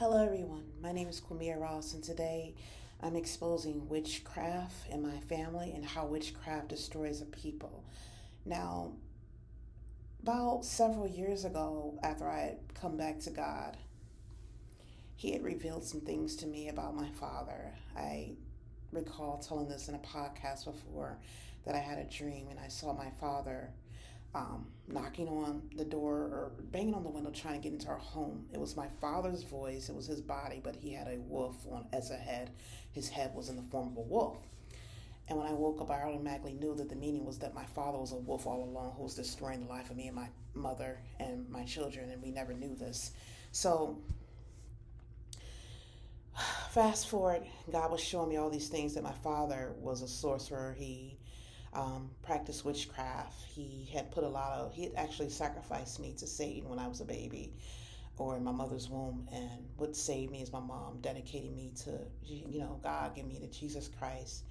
Hello, everyone. My name is Kwamia Ross, and today I'm exposing witchcraft in my family and how witchcraft destroys a people. Now, about several years ago, after I had come back to God, He had revealed some things to me about my father. I recall telling this in a podcast before that I had a dream and I saw my father knocking on the door or banging on the window trying to get into our home. It was my father's voice, it was his body, but he had a wolf on as a head. His head was in the form of a wolf. And when I woke up, I automatically knew that the meaning was that my father was a wolf all along who was destroying the life of me and my mother and my children, and we never knew this. So fast forward, God was showing me all these things that my father was a sorcerer. He practiced witchcraft. He had actually sacrificed me to Satan when I was a baby or in my mother's womb. And what saved me is my mom dedicating me to, God, giving me to Jesus Christ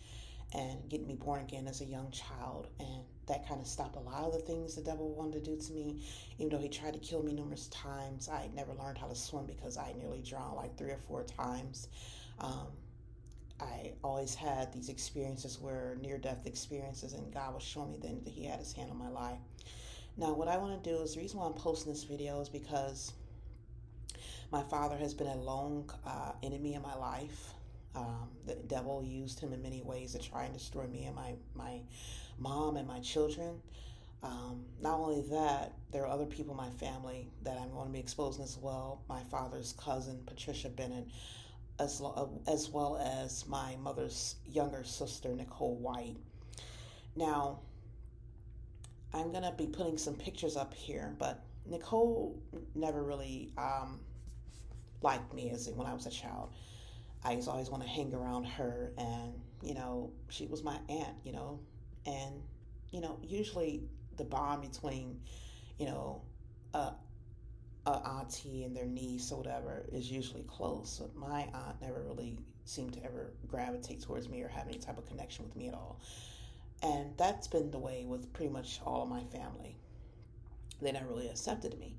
and getting me born again as a young child. And that kind of stopped a lot of the things the devil wanted to do to me. Even though he tried to kill me numerous times, I never learned how to swim because I nearly drowned like 3 or 4 times. I always had these experiences where near-death experiences, and God was showing me then that He had His hand on my life. Now, what I want to do is the reason why I'm posting this video is because my father has been a long enemy in my life. The devil used him in many ways to try and destroy me and my mom and my children. Not only that, there are other people in my family that I'm going to be exposing as well. My father's cousin, Patricia Bennett, as well as my mother's younger sister, Nicole White. Now, I'm going to be putting some pictures up here, but Nicole never really liked me when I was a child. I used to always want to hang around her, and, she was my aunt, and, usually the bond between, a auntie and their niece or whatever is usually close. So my aunt never really seemed to ever gravitate towards me or have any type of connection with me at all. And that's been the way with pretty much all of my family. They never really accepted me.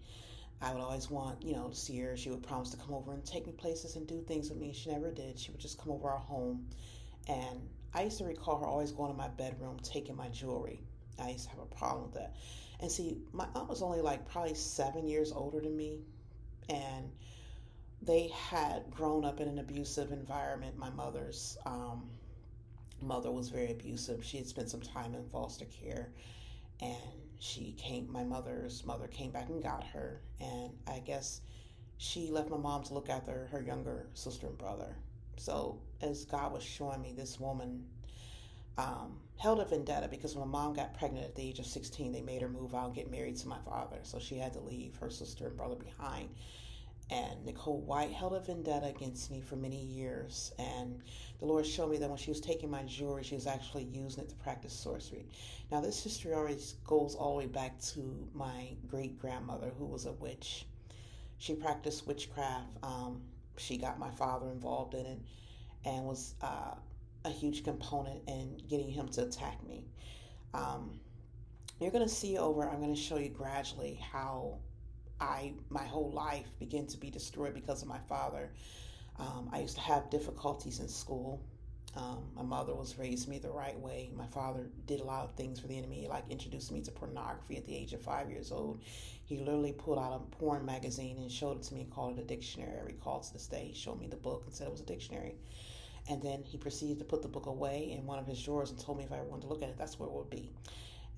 I would always want, to see her. She would promise to come over and take me places and do things with me. She never did. She would just come over our home. And I used to recall her always going to my bedroom, taking my jewelry. I used to have a problem with that. And see, my aunt was only like probably 7 years older than me. And they had grown up in an abusive environment. My mother's mother was very abusive. She had spent some time in foster care. And my mother's mother came back and got her. And I guess she left my mom to look after her younger sister and brother. So as God was showing me, this woman held a vendetta because when my mom got pregnant at the age of 16, they made her move out and get married to my father. So she had to leave her sister and brother behind. And Nicole White held a vendetta against me for many years. And the Lord showed me that when she was taking my jewelry, she was actually using it to practice sorcery. Now, this history always goes all the way back to my great-grandmother, who was a witch. She practiced witchcraft. She got my father involved in it and was a huge component in getting him to attack me. You're going to see I'm going to show you gradually how my whole life began to be destroyed because of my father. I used to have difficulties in school. My mother was raised me the right way. My father did a lot of things for the enemy, like introduced me to pornography at the age of 5 years old. He literally pulled out a porn magazine and showed it to me and called it a dictionary. I recall to this day. He showed me the book and said it was a dictionary. And then he proceeded to put the book away in one of his drawers and told me if I ever wanted to look at it, that's where it would be.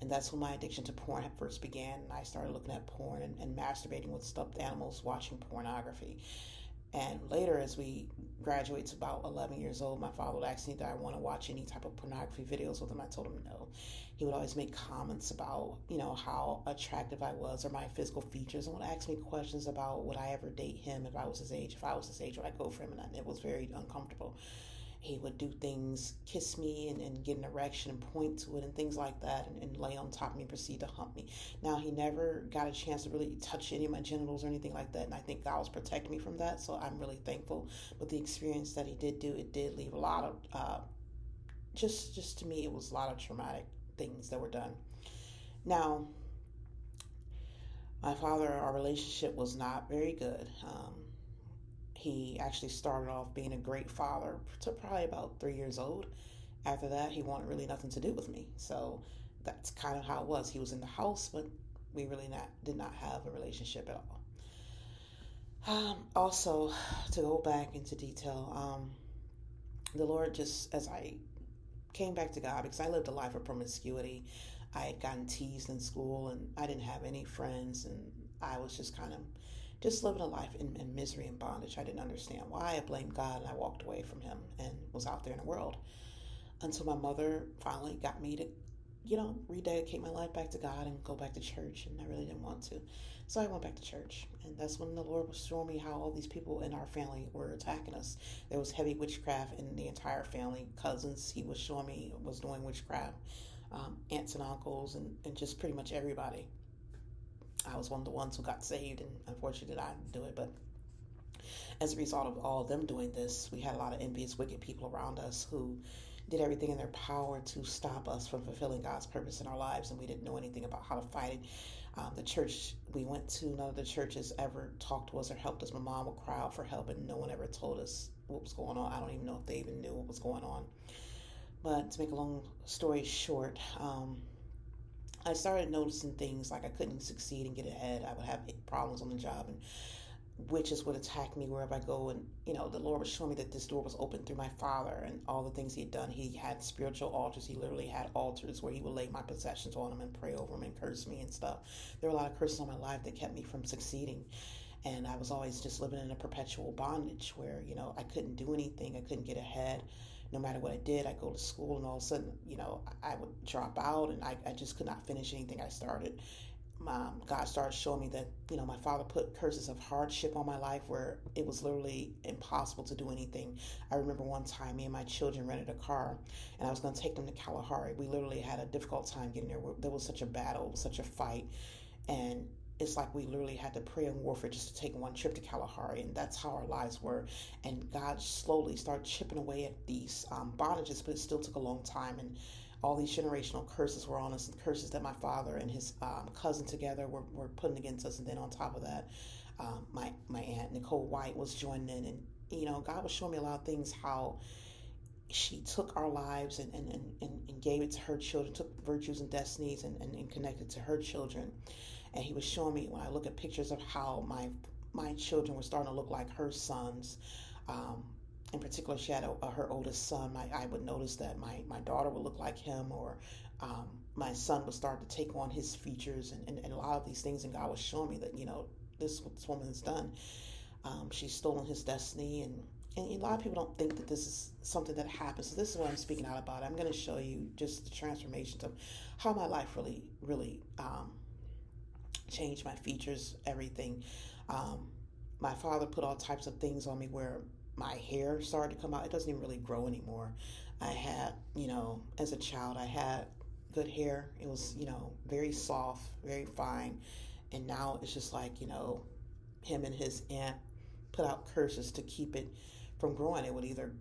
And that's when my addiction to porn first began. And I started looking at porn and masturbating with stuffed animals, watching pornography. And later, as we graduated to about 11 years old, my father would ask me that I want to watch any type of pornography videos with him. I told him no. He would always make comments about, how attractive I was or my physical features, and would ask me questions about would I ever date him if I was his age. If I was his age, would I go for him? And it was very uncomfortable. He would do things, kiss me and get an erection and point to it and things like that and lay on top of me and proceed to hump me. Now, he never got a chance to really touch any of my genitals or anything like that, and I think God was protecting me from that, so I'm really thankful. But the experience that he did do, it did leave a lot of, just to me, it was a lot of traumatic things that were done. Now, my father, our relationship was not very good. he actually started off being a great father to probably about 3 years old. After that, he wanted really nothing to do with me. So that's kind of how it was. He was in the house, but we really did not have a relationship at all. Also, to go back into detail, the Lord, just as I came back to God, because I lived a life of promiscuity, I had gotten teased in school and I didn't have any friends, and I was just kind of just living a life in misery and bondage. I didn't understand why. I blamed God and I walked away from him and was out there in the world until my mother finally got me to, rededicate my life back to God and go back to church. And I really didn't want to. So I went back to church. And that's when the Lord was showing me how all these people in our family were attacking us. There was heavy witchcraft in the entire family. Cousins, he was showing me, was doing witchcraft. Aunts and uncles, and just pretty much everybody. I was one of the ones who got saved, and unfortunately I didn't do it. But as a result of all of them doing this, we had a lot of envious, wicked people around us who did everything in their power to stop us from fulfilling God's purpose in our lives, and we didn't know anything about how to fight it. The church we went to, none of the churches ever talked to us or helped us. My mom would cry out for help, and no one ever told us what was going on. I don't even know if they even knew what was going on. But to make a long story short, I started noticing things like I couldn't succeed and get ahead. I would have problems on the job, and witches would attack me wherever I go. And, the Lord was showing me that this door was open through my father and all the things he had done. He had spiritual altars. He literally had altars where he would lay my possessions on them and pray over them and curse me and stuff. There were a lot of curses on my life that kept me from succeeding. And I was always just living in a perpetual bondage where, I couldn't do anything. I couldn't get ahead. No matter what I did, I'd go to school and all of a sudden, I would drop out and I just could not finish anything I started. God started showing me that, my father put curses of hardship on my life where it was literally impossible to do anything. I remember one time me and my children rented a car and I was going to take them to Kalahari. We literally had a difficult time getting there. There was such a battle, such a fight. And it's like we literally had to pray in warfare just to take one trip to Kalahari, and that's how our lives were. And God slowly started chipping away at these bondages, but it still took a long time. And all these generational curses were on us, and curses that my father and his cousin together were putting against us. And then on top of that, my aunt Nicole White was joining in, and God was showing me a lot of things, how she took our lives and gave it to her children, took virtues and destinies and connected to her children. And he was showing me, when I look at pictures of how my children were starting to look like her sons. In particular, she had her oldest son. I would notice that my daughter would look like him, or my son would start to take on his features and a lot of these things. And God was showing me that, this is what this woman has done. She's stolen his destiny. And a lot of people don't think that this is something that happens. So this is what I'm speaking out about. I'm going to show you just the transformations of how my life really changed, my features, everything. My father put all types of things on me where my hair started to come out. It doesn't even really grow anymore. I had, as a child, I had good hair. It was, very soft, very fine. And now it's just like, him and his aunt put out curses to keep it from growing. It would either,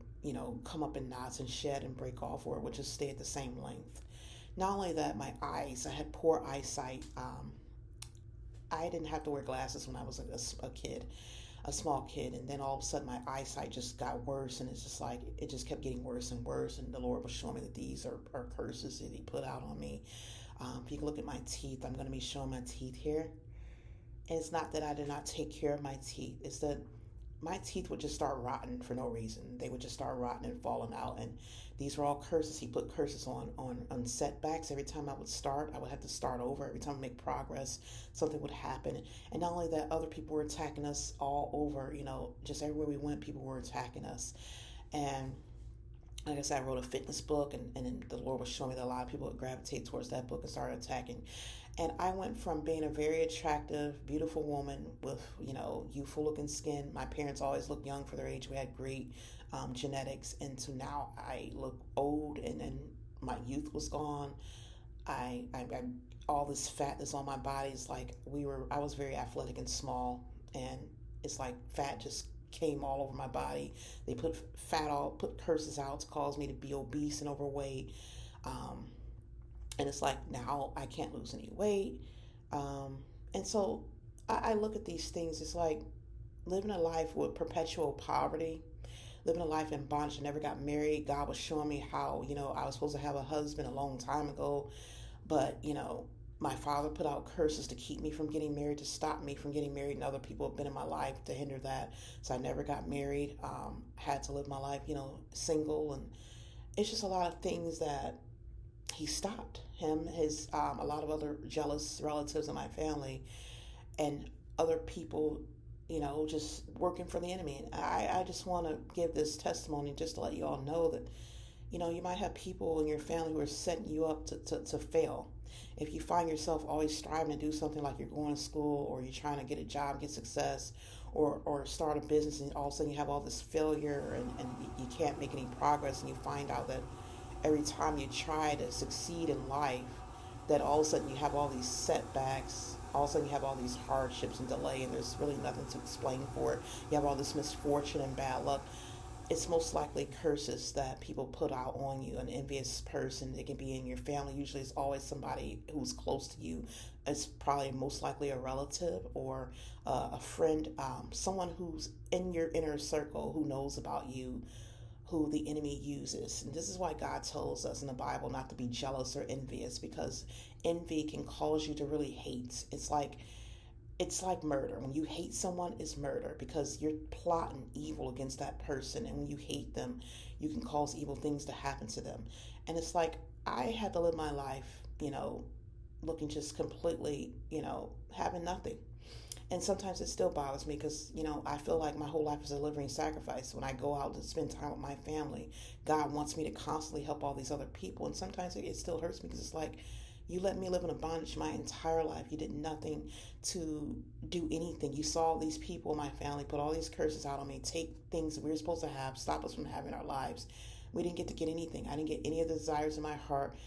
come up in knots and shed and break off, or it would just stay at the same length. Not only that, my eyes, I had poor eyesight. I didn't have to wear glasses when I was a kid, a small kid, and then all of a sudden my eyesight just got worse, and it's just like it just kept getting worse and worse. And the Lord was showing me that these are curses that he put out on me. If you can look at my teeth, I'm going to be showing my teeth here. And it's not that I did not take care of my teeth. It's that my teeth would just start rotting for no reason. They would just start rotting and falling out. And these were all curses. He put curses on setbacks. Every time I would start, I would have to start over. Every time I make progress, something would happen. And not only that, other people were attacking us all over, just everywhere we went, people were attacking us. And like I said, I wrote a fitness book, and the Lord was showing me that a lot of people would gravitate towards that book and started attacking. And I went from being a very attractive, beautiful woman with, youthful looking skin. My parents always looked young for their age. We had great genetics. And to now I look old, and my youth was gone. I all this fat that's on my body is like I was very athletic and small, and it's like fat just came all over my body. They put curses out to cause me to be obese and overweight. And it's like now I can't lose any weight. And so I look at these things. It's like living a life with perpetual poverty, living a life in bondage. I never got married. God was showing me how, I was supposed to have a husband a long time ago, but, my father put out curses to keep me from getting married, to stop me from getting married, and other people have been in my life to hinder that. So I never got married. Had to live my life, single, and it's just a lot of things that he stopped. Him, his, a lot of other jealous relatives in my family, and other people, just working for the enemy. And I just want to give this testimony just to let you all know that, you might have people in your family who are setting you up to fail. If you find yourself always striving to do something, like you're going to school, or you're trying to get a job, get success, or start a business, and all of a sudden you have all this failure, and you can't make any progress, and you find out that every time you try to succeed in life, that all of a sudden you have all these setbacks, all of a sudden you have all these hardships and delay, and there's really nothing to explain for it. You have all this misfortune and bad luck. It's most likely curses that people put out on you. An envious person, it can be in your family. Usually it's always somebody who's close to you. It's probably most likely a relative, or a friend, someone who's in your inner circle who knows about you, who the enemy uses. And this is why God tells us in the Bible not to be jealous or envious, because envy can cause you to really hate. It's like murder. When you hate someone, it's murder, because you're plotting evil against that person. And when you hate them, you can cause evil things to happen to them. And it's like, I had to live my life, looking just completely, having nothing. And sometimes it still bothers me, because, I feel like my whole life is a living sacrifice. When I go out to spend time with my family, God wants me to constantly help all these other people. And sometimes it still hurts me, because it's like, you let me live in a bondage my entire life. You did nothing to do anything. You saw these people in my family put all these curses out on me, take things that we were supposed to have, stop us from having our lives. We didn't get to get anything. I didn't get any of the desires in my heart.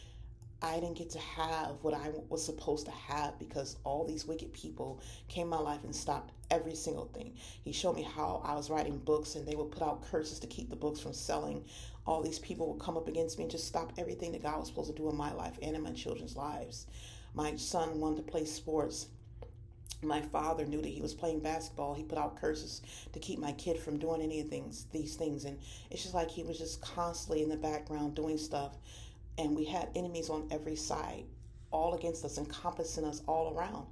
I didn't get to have what I was supposed to have, because all these wicked people came in my life and stopped every single thing. He showed me how I was writing books, and they would put out curses to keep the books from selling. All these people would come up against me and just stop everything that God was supposed to do in my life and in my children's lives. My son wanted to play sports. My father knew that he was playing basketball. He put out curses to keep my kid from doing any of these things. And it's just like he was just constantly in the background doing stuff. And we had enemies on every side, all against us, encompassing us all around.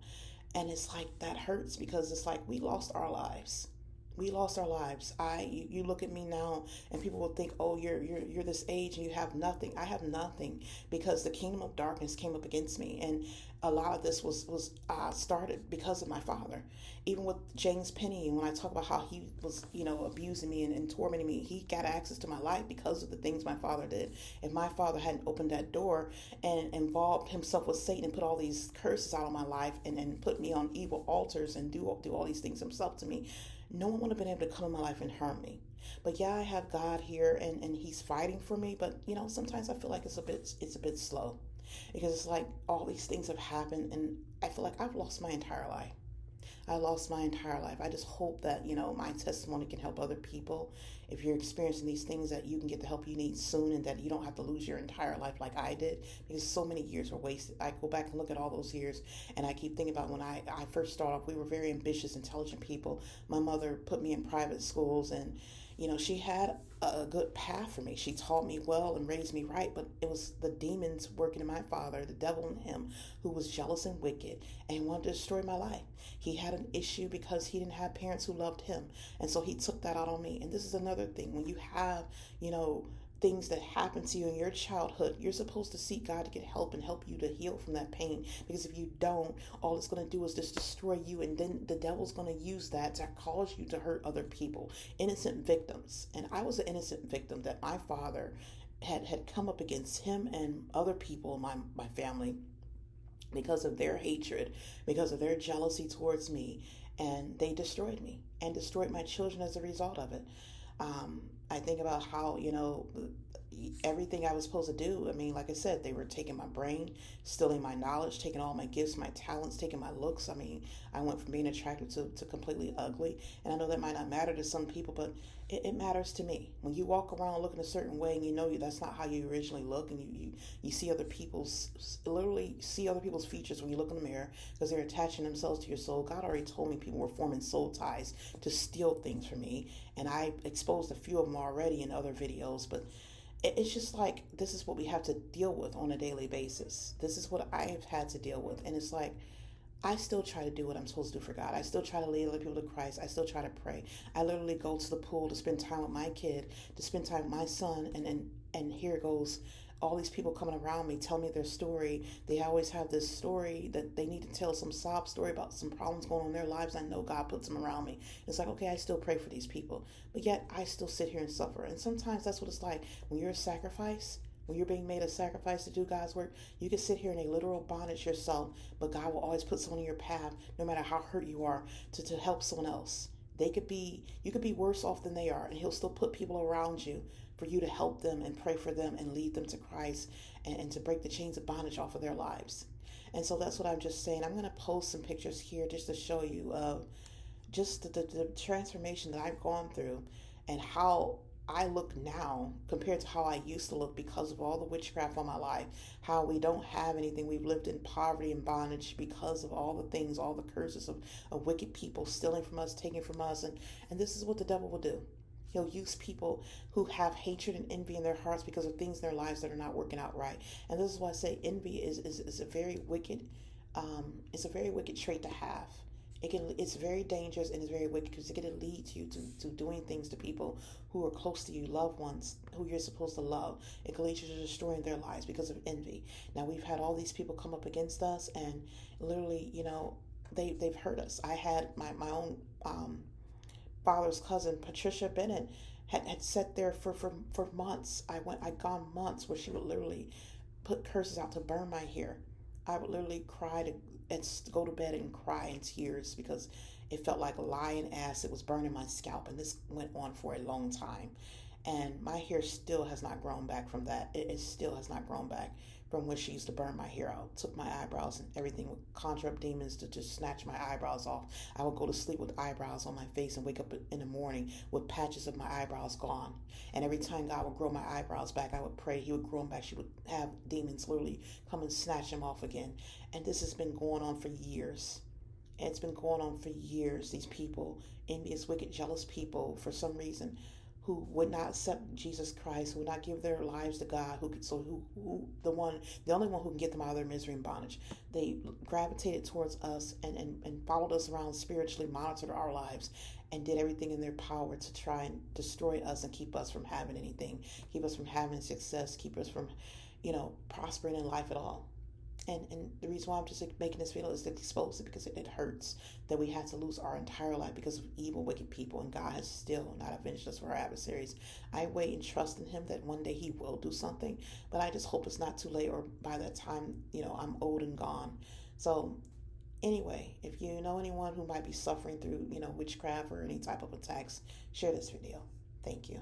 And it's like, that hurts, because it's like we lost our lives. We lost our lives. You look at me now, and people will think, oh, you're this age and you have nothing. I have nothing, because the kingdom of darkness came up against me, and a lot of this was started because of my father. Even with James Penny, when I talk about how he was, abusing me and tormenting me, he got access to my life because of the things my father did. If my father hadn't opened that door and involved himself with Satan and put all these curses out of my life, and put me on evil altars and do all these things himself to me, no one would have been able to come in my life and harm me. But yeah, I have God here, and he's fighting for me. But sometimes I feel like it's a bit slow, because it's like all these things have happened, and I feel like I've lost my entire life. I lost my entire life. I just hope that, my testimony can help other people. If you're experiencing these things, that you can get the help you need soon, and that you don't have to lose your entire life like I did, because so many years were wasted. I go back and look at all those years, and I keep thinking about when I first started off. We were very ambitious, intelligent people. My mother put me in private schools, and she had a good path for me. She taught me well and raised me right, but it was the demons working in my father, the devil in him, who was jealous and wicked and wanted to destroy my life. He had an issue because he didn't have parents who loved him, and so he took that out on me. And this is another thing. When you have, things that happen to you in your childhood, you're supposed to seek God to get help and help you to heal from that pain. Because if you don't, all it's going to do is just destroy you, and then the devil's going to use that to cause you to hurt other people, innocent victims. And I was an innocent victim that my father had come up against him and other people in my family, because of their hatred, because of their jealousy towards me, and they destroyed me and destroyed my children as a result of it. I think about how, everything I was supposed to do. I mean, like I said, they were taking my brain, stealing my knowledge, taking all my gifts, my talents, taking my looks. I mean, I went from being attractive to completely ugly. And I know that might not matter to some people, but it matters to me. When you walk around looking a certain way and you know that's not how you originally look, and you see other people's, literally see other people's features when you look in the mirror because they're attaching themselves to your soul. God already told me people were forming soul ties to steal things from me, and I exposed a few of them already in other videos, but it's just like this is what we have to deal with on a daily basis. This is what I have had to deal with, and it's like I still try to do what I'm supposed to do for God. I still try to lead other people to Christ. I still try to pray. I literally go to the pool to spend time with my kid, to spend time with my son, and here goes all these people coming around me, tell me their story. They always have this story that they need to tell, some sob story about some problems going on in their lives. I know God puts them around me. It's like, okay, I still pray for these people, but yet I still sit here and suffer. And sometimes that's what it's like when you're a sacrifice. When you're being made a sacrifice to do God's work, you can sit here in a literal bondage yourself, but God will always put someone in your path, no matter how hurt you are, to help someone else. You could be worse off than they are, and He'll still put people around you for you to help them and pray for them and lead them to Christ, and to break the chains of bondage off of their lives. And so that's what I'm just saying. I'm going to post some pictures here just to show you just the transformation that I've gone through and how I look now compared to how I used to look because of all the witchcraft on my life. How we don't have anything. We've lived in poverty and bondage because of all the things, all the curses of wicked people stealing from us, taking from us. And this is what the devil will do. He'll use people who have hatred and envy in their hearts because of things in their lives that are not working out right. And this is why I say envy is a very wicked, it's a very wicked trait to have. It's very dangerous and it's very wicked because it can lead you to doing things to people who are close to you, loved ones who you're supposed to love. It can lead you to destroying their lives because of envy. Now we've had all these people come up against us, and literally, they've hurt us. I had my own father's cousin, Patricia Bennett, had sat there for months. I'd gone months where she would literally put curses out to burn my hair. I would literally cry and go to bed and cry in tears because it felt like lion acid was burning my scalp, and this went on for a long time. And my hair still has not grown back from that. It still has not grown back from when she used to burn my hair out. Took my eyebrows and everything, would conjure up demons to just snatch my eyebrows off. I would go to sleep with eyebrows on my face and wake up in the morning with patches of my eyebrows gone. And every time God would grow my eyebrows back, I would pray He would grow them back. She would have demons literally come and snatch them off again. And this has been going on for years. And it's been going on for years. These people, envious, wicked, jealous people, for some reason, who would not accept Jesus Christ, who would not give their lives to God, the only one who can get them out of their misery and bondage. They gravitated towards us and followed us around spiritually, monitored our lives, and did everything in their power to try and destroy us and keep us from having anything, keep us from having success, keep us from, prospering in life at all. And the reason why I'm just making this video is to expose it, because it hurts that we had to lose our entire life because of evil, wicked people, and God has still not avenged us for our adversaries. I wait and trust in Him that one day He will do something, but I just hope it's not too late, or by that time, I'm old and gone. So anyway, if you know anyone who might be suffering through, witchcraft or any type of attacks, share this video. Thank you.